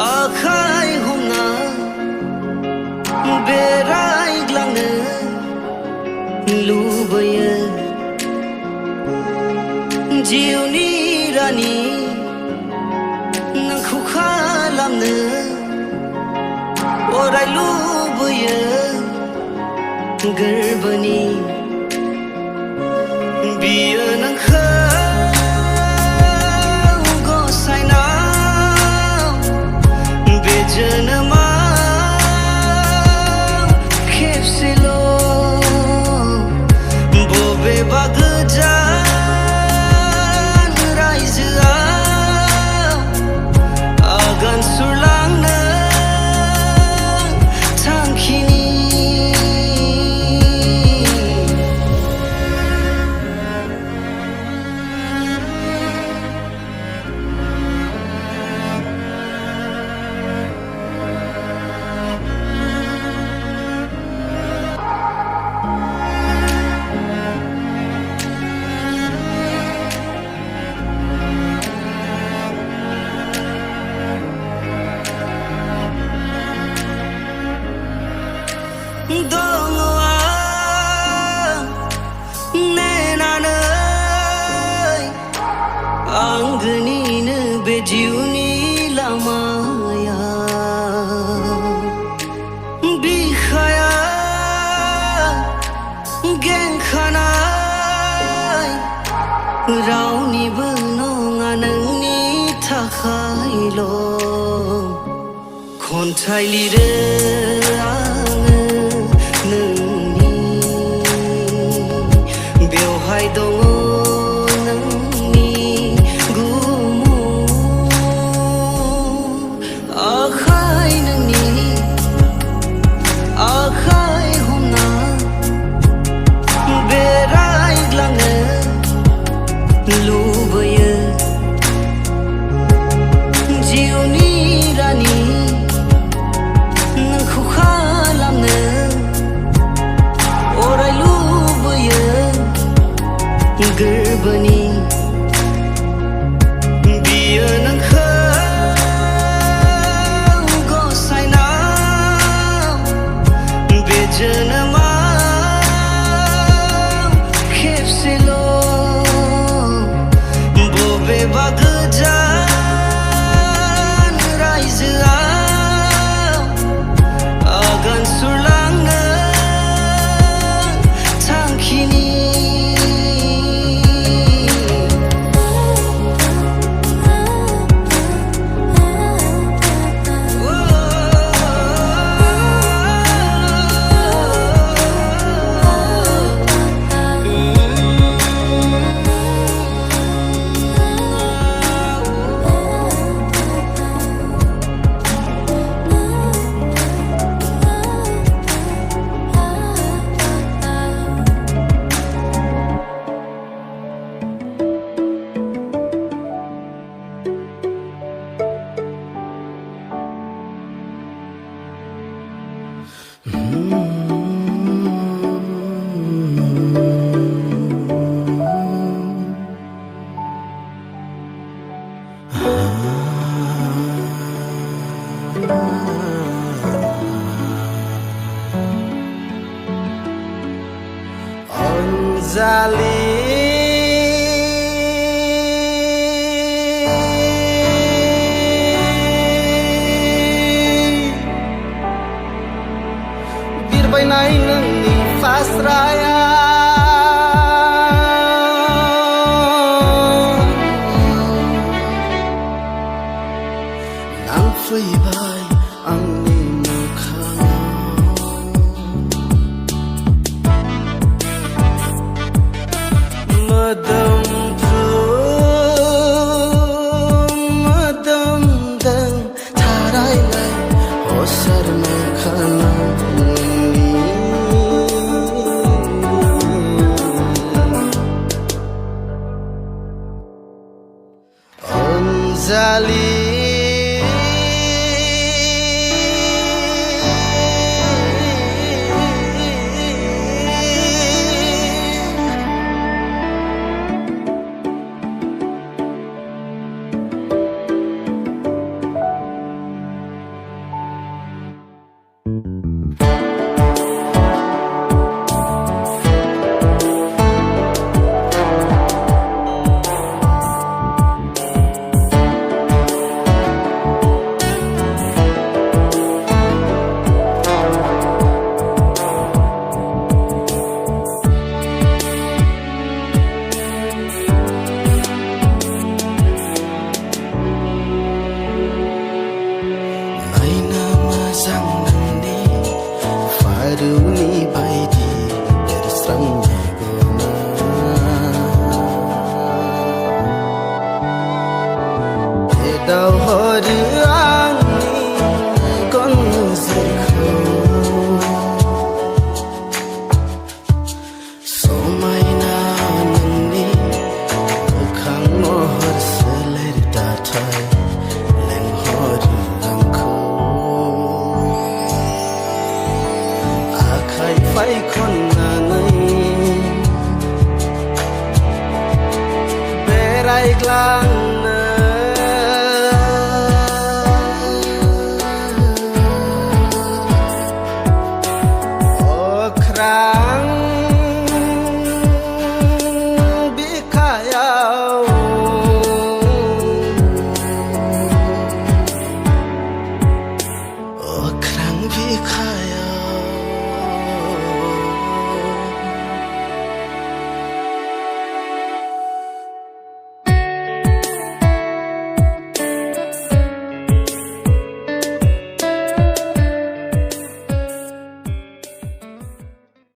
आखाय हमना बेरायग्लांनो लुबैयो जिउनि रानि नोंखौ खालामनो अराय लुबैयो गोरबोनि बियो नोंखौ गसायनाव बे जोनोमाव खेबसेल' बबेबा गोजान रायजोआव आगान सुरलांनो थांखिनि दङ आं नेनानै आंगोनिनो बे जिउनि लामायाव बिखाया गेंखानाय रावनिबो नङा नोंनि थाखायल' खन्थाइ लिरो आङो नोंनि बेवहाय दङ नोंनि गुमुर आखाय नोंनि आखाय हमना बेरायग्लांनो लुबैयो जिउनि रानि नोंखौ खालामनो अराय लुबैयो गोरबोनि बियो नोंखौ गसायनाव बे जोनोमाव खेबसेल' बबेबा गोजान रायजोआव आगान सुरलांनो थांखिनि Anjali birbaynay nोंनि फास्राया नांफैबाय आंनि मोदोमदों थारायनाय हसार मोखांनि अनजालि duwe